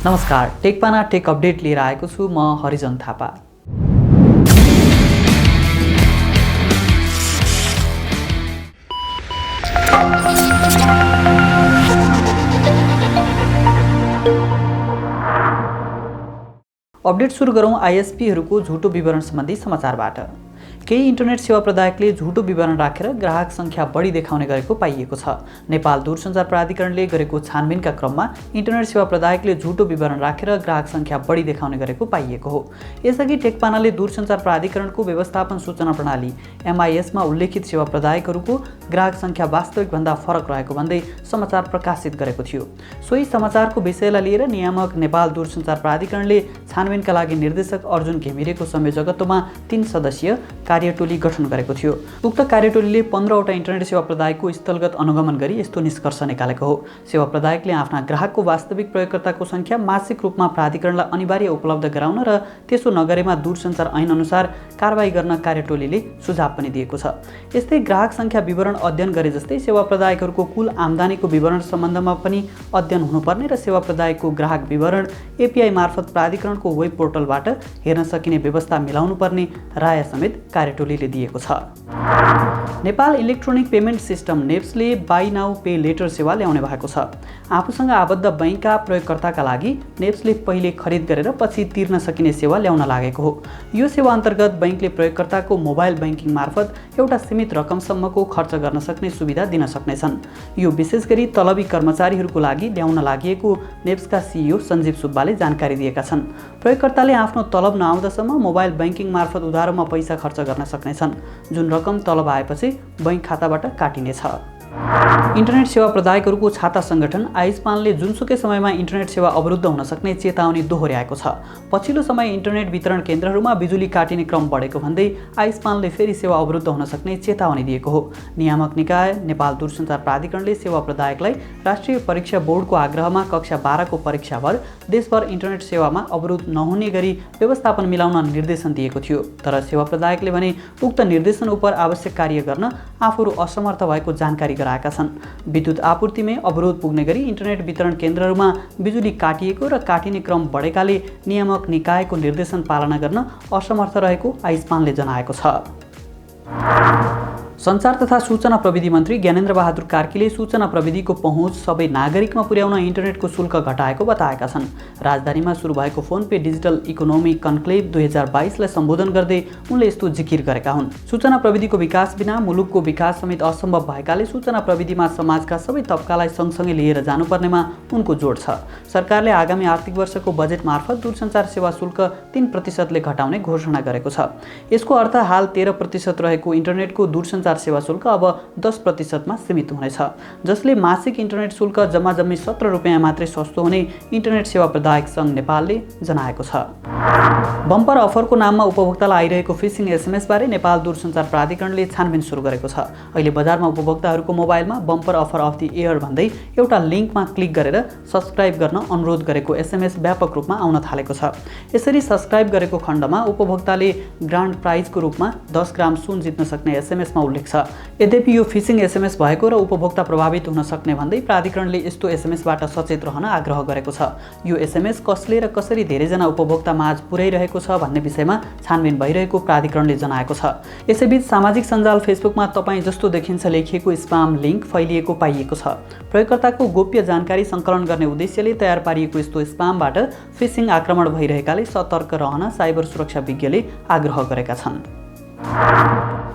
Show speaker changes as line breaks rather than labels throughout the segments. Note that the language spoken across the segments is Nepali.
नमस्कार, टेकपाना टेक अपडेट लिएर आएको छु म हरिजन थापा। अपडेट सुरु गरौँ आईएसपीहरूको झुटो विवरण सम्बन्धी समाचारबाट। केही इन्टरनेट सेवा प्रदायकले झुटो विवरण राखेर ग्राहक संख्या बढी देखाउने गरेको पाइएको छ। नेपाल दूरसञ्चार प्राधिकरणले गरेको छानबिनका क्रममा इन्टरनेट सेवा प्रदायकले झुटो विवरण राखेर ग्राहक संख्या बढी देखाउने गरेको पाइएको हो। यसअघि टेकपानाले दूरसञ्चार प्राधिकरणको व्यवस्थापन सूचना प्रणाली एमआईएसमा उल्लेखित सेवा प्रदायकहरूको ग्राहक संख्या वास्तविक भन्दा फरक रहेको भन्दै समाचार प्रकाशित गरेको थियो। सोही समाचारको विषयलाई लिएर नियामक नेपाल दूरसञ्चार प्राधिकरणले छानबिनका लागि निर्देशक अर्जुन घिमिरेको संयोजकत्वमा 3 सदस्यीय कार्यटोली गठन गरेको थियो। उक्त कार्यटोलीले 15वटा इन्टरनेट सेवा प्रदायकको स्थलगत अनुगमन गरी यस्तो निष्कर्ष निकालेको हो। सेवा प्रदायकले आफ्ना ग्राहकको वास्तविक प्रयोगकर्ताको संख्या मासिक रूपमा प्राधिकरणलाई अनिवार्य उपलब्ध गराउन र त्यसो नगरेमा दूरसञ्चार ऐन अनुसार कारबाही गर्न कार्यटोलीले सुझाव पनि दिएको छ। यस्तै ग्राहक संख्या विवरण अध्ययन गरे जस्तै सेवा प्रदायकहरूको कुल आम्दानीको विवरण सम्बन्धमा पनि अध्ययन हुनुपर्ने र सेवा प्रदायकको ग्राहक विवरण एपीआई मार्फत प्राधिकरणको वेब पोर्टलबाट हेर्न सकिने व्यवस्था मिलाउनु पर्ने राय समेत कार्यटोलीले दिएको छ। नेपाल इलेक्ट्रोनिक पेमेन्ट सिस्टम नेप्सले बाई नाउ पे लेटर सेवा ल्याउने भएको छ। आफूसँग आबद्ध बैंकका प्रयोगकर्ताका लागि नेप्सले पहिले खरिद गरेर पछि तिर्न सकिने सेवा ल्याउन लागेको हो। यो सेवा अन्तर्गत बैंकले प्रयोगकर्ताको मोबाइल बैंकिङ मार्फत एउटा सीमित रकमसम्मको खर्च गर्न सक्ने सुविधा दिन सक्नेछन्। यो विशेष गरी तलबी कर्मचारीहरूको लागि ल्याउन लागिएको नेप्सका सीईओ सञ्जीव सुब्बाले जानकारी दिएका छन्। प्रयोगकर्ताले आफ्नो तलब नआउँदासम्म मोबाइल बैंकिङ मार्फत उधारोमा पैसा खर्च गर्न सक्नेछन्, जुन रकम तलब आएपछि बैंक खाताबाट काटिनेछ। इन्टरनेट सेवा प्रदायकहरूको छाता संगठन आइसपानले जुनसुकै समयमा इन्टरनेट सेवा अवरुद्ध हुन सक्ने चेतावनी दोहोर्याएको छ। पछिल्लो समय इन्टरनेट वितरण केन्द्रहरूमा बिजुली काटिने क्रम बढेको भन्दै आइसपानले फेरि सेवा अवरुद्ध हुन सक्ने चेतावनी दिएको हो। नियामक निकाय नेपाल दूरसञ्चार प्राधिकरणले सेवा प्रदायकलाई राष्ट्रिय परीक्षा बोर्डको आग्रहमा कक्षा 12को परीक्षाभर देशभर इन्टरनेट सेवामा अवरुद्ध नहुने गरी व्यवस्थापन मिलाउन निर्देशन दिएको थियो। तर सेवा प्रदायकले भने उक्त निर्देशन उप आवश्यक कार्य गर्न आफूहरू असमर्थ भएको जानकारी गराएका छन्। विद्युत आपूर्तिमै अवरोध पुग्ने गरी इन्टरनेट वितरण केन्द्रहरूमा बिजुली काटिएको र काटिने क्रम बढेकाले नियामक निकायको निर्देशन पालना गर्न असमर्थ रहेको आइसपानले जनाएको छ। सञ्चार तथा सूचना प्रविधि मन्त्री ज्ञानेन्द्र बहादुर कार्कीले सूचना प्रविधिको पहुँच सबै नागरिकमा पुर्याउन इन्टरनेटको शुल्क घटाएको बताएका छन्। राजधानीमा सुरु भएको Fonepay digital economy conclave 2022लाई सम्बोधन गर्दै उनले यस्तो जिकिर गरेका हुन्। सूचना प्रविधिको विकास बिना मुलुकको विकास समेत असम्भव भएकाले सूचना प्रविधिमा समाजका सबै तबकालाई सँगसँगै लिएर जानुपर्नेमा उनको जोड छ। सरकारले आगामी आर्थिक वर्षको बजेट मार्फत दूरसञ्चार सेवा शुल्क 3%ले घटाउने घोषणा गरेको छ। यसको अर्थ हाल 13% रहेको इन्टरनेटको दूरसञ्चार सेवा शुल्क अब 10%मा सीमित हुनेछ, जसले मासिक इन्टरनेट शुल्क जम्माजम्मी 17 रुपियाँ मात्रै सस्तो हुने इन्टरनेट सेवा प्रदायक सङ्घ नेपालले जनाएको छ। बम्पर अफरको नाममा उपभोक्तालाई आइरहेको फिसिङ एसएमएसबारे नेपाल दूरसञ्चार प्राधिकरणले छानबिन सुरु गरेको छ। अहिले बजारमा उपभोक्ताहरूको मोबाइलमा bumper offer of the air भन्दै एउटा लिङ्कमा क्लिक गरेर सब्सक्राइब गर्न अनुरोध गरेको एसएमएस व्यापक रूपमा आउन थालेको छ। यसरी सब्सक्राइब गरेको खण्डमा उपभोक्ताले ग्रान्ड प्राइजको रूपमा 10 ग्राम सुन जित्न सक्ने एसएमएसमा उल्लेख छ। यद्यपि यो फिसिङ एसएमएस भएको र उपभोक्ता प्रभावित हुन सक्ने भन्दै प्राधिकरणले यस्तो एसएमएसबाट सचेत रहन आग्रह गरेको छ। यो एसएमएस कसले र कसरी धेरैजना उपभोक्ता माझ पुर्याइरहेको छ भन्ने विषयमा छानबिन भइरहेको प्राधिकरणले जनाएको छ। यसैबीच सामाजिक सञ्जाल फेसबुकमा तपाईँ जस्तो देखिन्छ लेखिएको स्पाम लिङ्क फैलिएको पाइएको छ। प्रयोगकर्ताको गोप्य जानकारी सङ्कलन गर्ने उद्देश्यले तयार पारिएको यस्तो स्पामबाट फिसिङ आक्रमण भइरहेकाले सतर्क रहन साइबर सुरक्षा विज्ञले आग्रह गरेका छन्।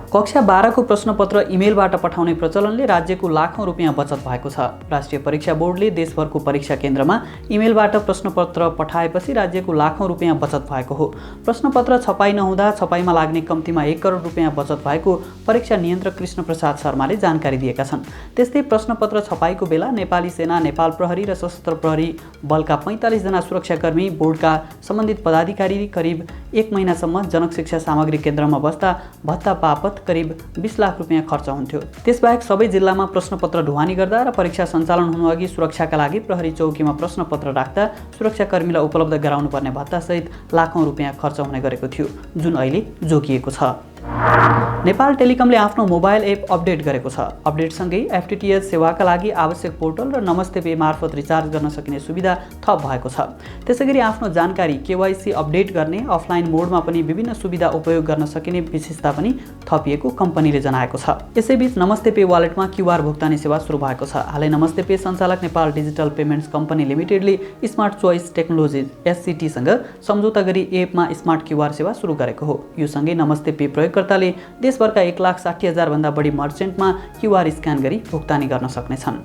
कक्षा 12को प्रश्नपत्र इमेलबाट पठाउने प्रचलनले राज्यको लाखौं रुपियाँ बचत भएको छ। राष्ट्रिय परीक्षा बोर्डले देशभरको परीक्षा केन्द्रमा इमेलबाट प्रश्नपत्र पठाएपछि राज्यको लाखौं रुपियाँ बचत भएको हो। प्रश्नपत्र छपाई नहुँदा छपाईमा लाग्ने कम्तीमा 1 करोड रुपियाँ बचत भएको परीक्षा नियन्त्रक कृष्ण प्रसाद शर्माले जानकारी दिएका छन्। त्यस्तै प्रश्नपत्र छपाईको बेला नेपाली सेना, नेपाल प्रहरी र सशस्त्र प्रहरी बलका 45 जना सुरक्षाकर्मी, बोर्डका सम्बन्धित पदाधिकारी करिब 1 महिनासम्म जनक शिक्षा सामग्री केन्द्रमा बस्दा भत्ता बापत करिब 20 लाख रुपियाँ खर्च हुन्थ्यो। त्यसबाहेक सबै जिल्लामा प्रश्नपत्र ढुवानी गर्दा र परीक्षा सञ्चालन हुनुअघि सुरक्षाका लागि प्रहरी चौकीमा प्रश्नपत्र राख्दा सुरक्षाकर्मीलाई उपलब्ध गराउनुपर्ने भत्तासहित लाखौं रुपियाँ खर्च हुने गरेको थियो, जुन अहिले जोगिएको छ। नेपाल टेलिकमले आफ्नो मोबाइल एप अपडेट गरेको छ। अपडेटसँगै एफटिटिएच सेवाका लागि आवश्यक पोर्टल र नमस्ते पे मार्फत रिचार्ज गर्न सकिने सुविधा थप भएको छ। त्यसैगरी आफ्नो जानकारी केवाइसी अपडेट गर्ने अफलाइन मोडमा पनि विभिन्न सुविधा उपयोग गर्न सकिने विशेषता पनि थपिएको कम्पनीले जनाएको छ। यसैबीच नमस्ते पे वालेटमा क्युआर भुक्तानी सेवा सुरु भएको छ। हालै नमस्ते पे सञ्चालक नेपाल डिजिटल पेमेन्ट्स कम्पनी लिमिटेडले स्मार्ट चोइस टेक्नोलोजी एससीटीसँग सम्झौता गरी एपमा स्मार्ट क्युआर सेवा सुरु गरेको हो। यो सँगै नमस्ते पे प्रयोगकर्ताले देशभरका 1,60,000 भन्दा बढी मर्चेन्टमा क्युआर स्क्यान गरी भुक्तानी गर्न सक्नेछन्।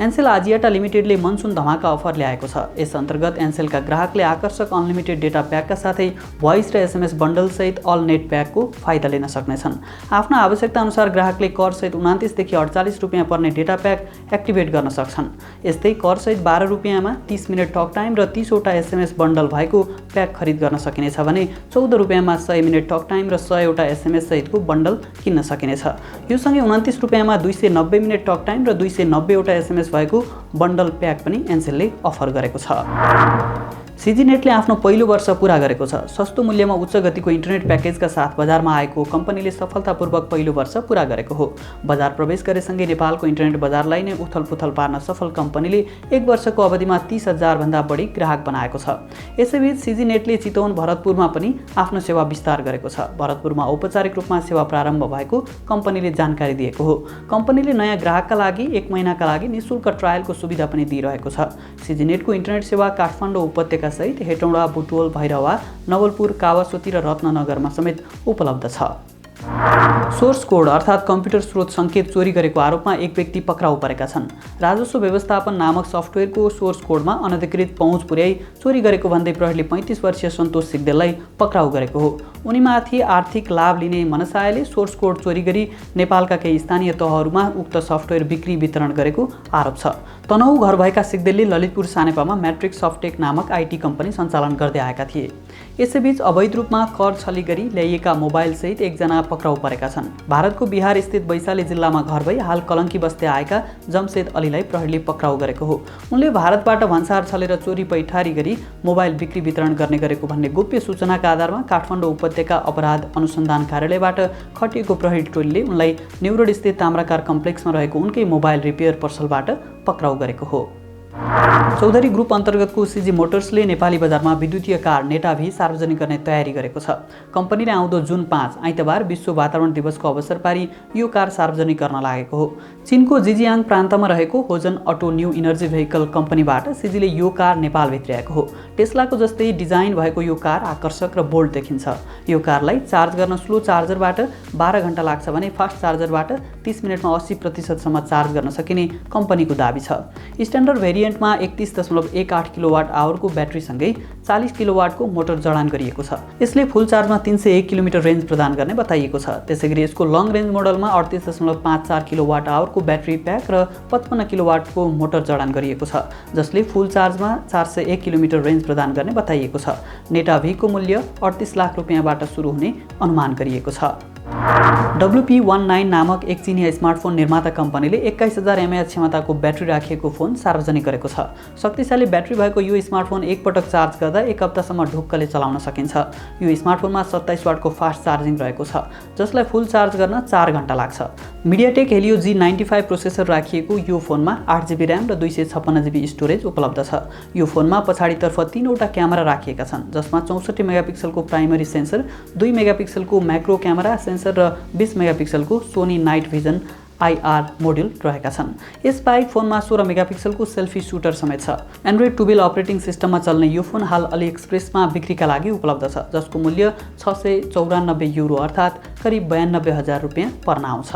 एनसेल आजियाटा लिमिटेडले मनसुन धमाका अफर ल्याएको छ। यस अन्तर्गत एनसेलका ग्राहकले आकर्षक अनलिमिटेड डेटा प्याकका साथै भोइस र एसएमएस बन्डल सहित अल नेट प्याकको फाइदा लिन सक्नेछन्। आफ्ना आवश्यकता अनुसार ग्राहकले कर सहित 29 देखि 48 रुपियाँ पर्ने डेटा प्याक एक्टिभेट गर्न सक्छन्। यस्तै कर सहित 12 रुपियाँमा 30 मिनट टक टाइम र 30 वटा एसएमएस बन्डल भएको प्याक खरिद गर्न सकिनेछ भने 14 रुपियाँमा 100 मिनट टक टाइम र 100 वटा एसएमएस सहितको बन्डल किन्न सकिनेछ। यो सँगै 29 रुपियाँमा 290 मिनट टक टाइम र 290 वटा एसएमएस भएको बन्डल प्याक पनि एनसेलले अफर गरेको छ। सिजिनेटले आफ्नो पहिलो वर्ष पूरा गरेको छ। सस्तो मूल्यमा उच्च गतिको इन्टरनेट प्याकेजका साथ बजारमा आएको कम्पनीले सफलतापूर्वक पहिलो वर्ष पूरा गरेको हो। बजार प्रवेश गरेसँगै नेपालको इन्टरनेट बजारलाई नै उथलपुथल पार्न सफल कम्पनीले 1 वर्षको अवधिमा 30,000 भन्दा बढी ग्राहक बनाएको छ। यसैबीच सिजिनेटले चितवन भरतपुरमा पनि आफ्नो सेवा विस्तार गरेको छ। भरतपुरमा औपचारिक रूपमा सेवा प्रारम्भ भएको कम्पनीले जानकारी दिएको हो। कम्पनीले नयाँ ग्राहकका लागि 1 महिनाका लागि निःशुल्क ट्रायलको सुविधा पनि दिइरहेको छ। सिजिनेटको इन्टरनेट सेवा काठमाडौँ उपत्यका सहित हेटौँडा, बुटवल, भैरवा, नवलपुर, कावासोती र रत्ननगरमा समेत उपलब्ध छ। सोर्स कोड अर्थात् कम्प्युटर स्रोत सङ्केत चोरी गरेको आरोपमा एक व्यक्ति पक्राउ परेका छन्। राजस्व व्यवस्थापन नामक सफ्टवेयरको सोर्स कोडमा अनधिकृत पहुँच पुर्याई चोरी गरेको भन्दै प्रहरीले 35 वर्षीय सन्तोष सिग्देललाई पक्राउ गरेको हो। उनीमाथि आर्थिक लाभ लिने मनसायले सोर्स कोड चोरी गरी नेपालका केही स्थानीय तहहरूमा उक्त सफ्टवेयर बिक्री वितरण गरेको आरोप छ। तनहु घर भएका सिग्देलले ललितपुर सानेपामा म्याट्रिक सफ्टेक नामक आइटी कम्पनी सञ्चालन गर्दै आएका थिए। यसैबीच अवैध रूपमा कर छली गरी ल्याइएका मोबाइलसहित एकजना पक्राउ परेका छन्। भारतको बिहार स्थित वैशाली जिल्लामा घर भई हाल कलङ्की बस्दै आएका जमशेद अलीलाई प्रहरीले पक्राउ गरेको हो। उनले भारतबाट भन्सार छलेर चोरी पैठारी गरी मोबाइल बिक्री वितरण गर्ने गरेको भन्ने गोप्य सूचनाका आधारमा काठमाडौँ उपत्यका अपराध अनुसन्धान कार्यालयबाट खटिएको प्रहरी टोलीले उनलाई न्युरोड स्थित ताम्राकार कम्प्लेक्समा रहेको उनकै मोबाइल रिपेयर पसलबाट पक्राउ गरेको हो। चौधरी ग्रुप अन्तर्गतको सिजी मोटर्सले नेपाली बजारमा विद्युतीय कार नेटा भी सार्वजनिक गर्ने तयारी गरेको छ। कम्पनीले आउँदो जुन 5 आइतबार विश्व वातावरण दिवसको अवसर पारी यो कार सार्वजनिक गर्न लागेको हो। चीनको जिजियाङ प्रान्तमा रहेको होजन अटो न्यू इनर्जी भेहिकल कम्पनीबाट सिजीले यो कार नेपाल भित्र्याएको हो। टेस्लाको जस्तै डिजाइन भएको यो कार आकर्षक र बोल्ड देखिन्छ। यो कारलाई चार्ज गर्न स्लो चार्जरबाट 12 घण्टा लाग्छ भने फास्ट चार्जरबाट 30 मिनटमा 80% सम्म चार्ज गर्न सकिने कम्पनीको दाबी छ। स्ट्यान्डर्ड भेरिएन्टमा 31.18 किलोवाट आवरको ब्याट्रीसँगै 40 किलोवाटको मोटर जडान गरिएको छ। यसले फुल चार्जमा 301 किलोमिटर रेन्ज प्रदान गर्ने बताइएको छ। त्यसैगरी यसको लङ रेन्ज मोडलमा 38.54 किलोवाट आवरको ब्याट्री प्याक र 55 किलोवाटको मोटर जडान गरिएको छ, जसले फुल चार्जमा 401 किलोमिटर रेन्ज प्रदान गर्ने बताइएको छ। नेटा भीको मूल्य 38 लाख रुपियाँबाट सुरु हुने अनुमान गरिएको छ। WP19 नामक एक चिनिया स्मार्टफोन निर्माता कम्पनीले 21,000 mAh क्षमताको ब्याट्री राखिएको फोन सार्वजनिक गरेको छ। शक्तिशाली ब्याट्री भएको यो स्मार्टफोन एक पटक चार्ज गर्दा 1 हप्तासम्म ढुक्कले चलाउन सकिन्छ। यो स्मार्टफोनमा 27 वाटको फास्ट चार्जिङ रहेको छ, जसलाई फुल चार्ज गर्न 4 घण्टा लाग्छ। मिडियाटेक हेलियो G95 प्रोसेसर राखिएको यो फोनमा 8GB र्याम र 256GB स्टोरेज उपलब्ध छ। यो फोनमा पछाडितर्फ 3वटा क्यामेरा राखिएका छन्, जसमा 64 मेगापिक्सलको प्राइमरी सेन्सर, 2 मेगापिक्सलको म्याक्रो क्यामेरा सेन्सर र 20 मेगापिक्सलको Sony night vision IR module रहेका छन्। यसबाहेक फोनमा 16 मेगापिक्सलको सेल्फी सुटर समेत छ। एन्ड्रोइड 12 अपरेटिङ सिस्टममा चल्ने यो फोन हाल अलिएक्सप्रेसमा बिक्रीका लागि उपलब्ध छ, जसको मूल्य €694 अर्थात् करिब 92,000 रुपियाँ पर्न आउँछ।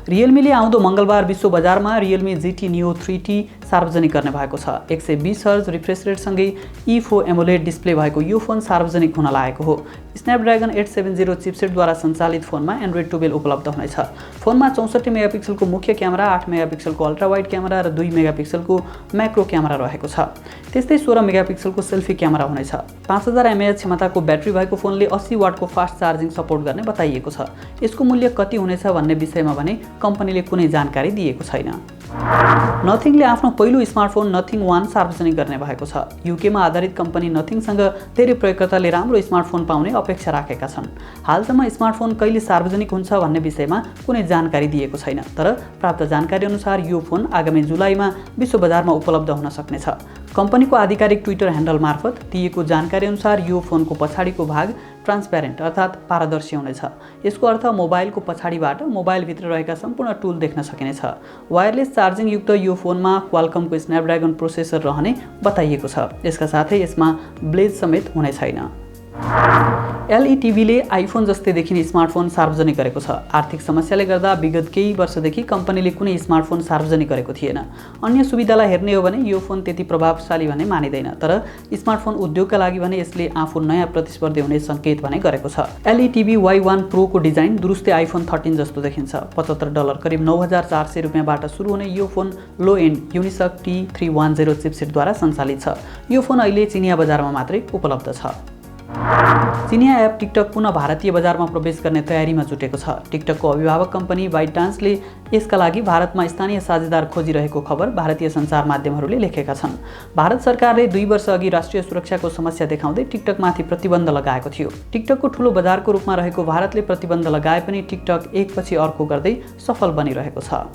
रियलमीले आउँदो मङ्गलबार विश्व बजारमा रियलमी GT Neo 3T सार्वजनिक गर्ने भएको छ। 120 हर्ज रिफ्रेस रेटसँगै E4 एमोलेड डिस्प्ले भएको यो फोन सार्वजनिक हुन लागेको हो। स्न्यापड्रागन 870 चिपसेटद्वारा सञ्चालित फोनमा एन्ड्रोइड 12 उपलब्ध हुनेछ। फोनमा 64 मेगापिक्सलको मुख्य क्यामेरा, 8 मेगापिक्सलको अल्ट्रा वाइड क्यामेरा र 2 मेगापिक्सलको म्याक्रो क्यामेरा रहेको छ। त्यस्तै 16 मेगापिक्सलको सेल्फी क्यामेरा हुनेछ। 5000 mAh क्षमताको ब्याट्री भएको फोनले 80 वाटको फास्ट चार्जिङ सपोर्ट गर्ने बताइएको छ। यसको मूल्य कति हुनेछ भन्ने विषयमा भने कम्पनीले कुनै जानकारी दिएको छैन। नथिङले आफ्नो पहिलो स्मार्टफोन नथिङ वान सार्वजनिक गर्ने भएको छ। युकेमा आधारित कम्पनी नथिङसँग धेरै प्रयोगकर्ताले राम्रो स्मार्टफोन पाउने अपेक्षा राखेका छन्। हालसम्म स्मार्टफोन कहिले सार्वजनिक हुन्छ भन्ने विषयमा कुनै जानकारी दिएको छैन, तर प्राप्त जानकारी अनुसार यो फोन आगामी जुलाईमा विश्व बजारमा उपलब्ध हुन सक्नेछ। कम्पनीको आधिकारिक ट्विटर ह्यान्डल मार्फत दिएको जानकारी अनुसार यो फोनको पछाडिको भाग ट्रान्सप्यारेन्ट अर्थात् पारदर्शी हुनेछ। यसको अर्थ मोबाइलको पछाडिबाट मोबाइलभित्र रहेका सम्पूर्ण टुल देख्न सकिनेछ। वायरलेस चार्जिङ युक्त यो फोनमा क्वालकमको स्न्यापड्रागन प्रोसेसर रहने बताइएको छ। यसका साथै यसमा ब्लेज समेत हुने छैन। एलईटीबीले आइफोन जस्तै देखिने स्मार्टफोन सार्वजनिक गरेको छ। आर्थिक समस्याले गर्दा विगत केही वर्षदेखि कम्पनीले कुनै स्मार्टफोन सार्वजनिक गरेको थिएन। अन्य सुविधालाई हेर्ने हो भने यो फोन त्यति प्रभावशाली भन्ने मानिँदैन, तर स्मार्टफोन उद्योगका लागि भने यसले आफू नयाँ प्रतिस्पर्धी हुने सङ्केत भने गरेको छ। एलईटीबी Y1 प्रोको डिजाइन दुरुस्तै आइफोन 13 जस्तो देखिन्छ। $75 करिब 9,400 रुपियाँबाट सुरु हुने यो फोन लो एन्ड युनिसक T310 चिपसेटद्वारा सञ्चालित छ। यो फोन अहिले चिनिया बजारमा मात्रै उपलब्ध छ। चिनिया एप टिकटक पुनः भारतीय बजारमा प्रवेश गर्ने तयारीमा जुटेको छ। टिकटकको अभिभावक कम्पनी बाइटडान्सले यसका लागि भारतमा स्थानीय साझेदार खोजिरहेको खबर भारतीय सञ्चार माध्यमहरूले लेखेका छन्। भारत सरकारले 2 वर्ष अघि राष्ट्रिय सुरक्षाको समस्या देखाउँदै टिकटकमाथि प्रतिबन्ध लगाएको थियो। टिकटकको ठूलो बजारको रूपमा रहेको भारतले प्रतिबन्ध लगाए पनि टिकटक एकपछि अर्को गर्दै सफल बनिरहेको छ।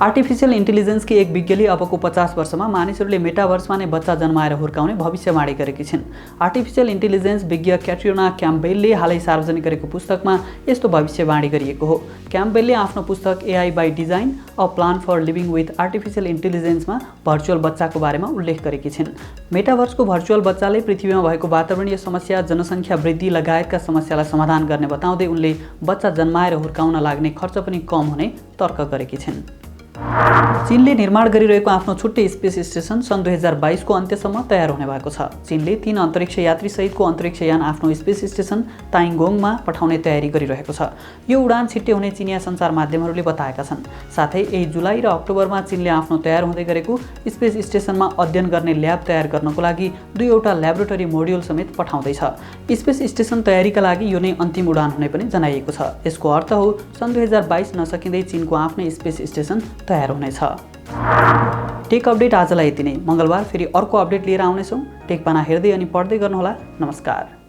आर्टिफिसियल इन्टेलिजेन्सकी एक विज्ञले अबको 50 वर्षमा मानिसहरूले मेटाभर्समा नै बच्चा जन्माएर हुर्काउने भविष्यवाणी गरेकी छिन्। आर्टिफिसियल इन्टेलिजेन्स विज्ञ क्याट्रियोना क्याम्पबेलले हालै सार्वजनिक गरेको पुस्तकमा यस्तो भविष्यवाणी गरिएको हो। क्याम्पबेलले आफ्नो पुस्तक AI by design a plan for living with artificial इन्टेलिजेन्समा भर्चुअल बच्चाको बारेमा उल्लेख गरेकी छिन्। मेटाभर्सको भर्चुअल बच्चाले पृथ्वीमा भएको वातावरणीय समस्या, जनसङ्ख्या वृद्धि लगायतका समस्यालाई समाधान गर्ने बताउँदै उनले बच्चा जन्माएर हुर्काउन लाग्ने खर्च पनि कम हुने तर्क गरेकी छिन्। चीनले निर्माण गरिरहेको आफ्नो छुट्टै स्पेस स्टेसन सन् 2022 को अन्त्यसम्म तयार हुने भएको छ। चीनले 3 अन्तरिक्ष यात्री सहितको अन्तरिक्षयान आफ्नो स्पेस स्टेसन ताइङगोङमा पठाउने तयारी गरिरहेको छ। यो उडान छिट्टै हुने चिनिया सञ्चार माध्यमहरूले बताएका छन्। साथै यही जुलाई र अक्टोबरमा चीनले आफ्नो तयार हुँदै गरेको स्पेस स्टेसनमा अध्ययन गर्ने ल्याब तयार गर्नको लागि 2वटा ल्याबोरेटरी मोड्युल समेत पठाउँदैछ। स्पेस स्टेसन तयारीका लागि यो नै अन्तिम उडान हुने पनि जनाइएको छ। यसको अर्थ हो सन् 2022 नसकिँदै चीनको आफ्नै स्पेस स्टेसन तयार हुनेछ। टेक अपडेट आजलाई यति नै। मङ्गलबार फेरि अर्को अपडेट लिएर आउनेछौँ। टेकपाना हेर्दै अनि पढ्दै गर्नुहोला। नमस्कार।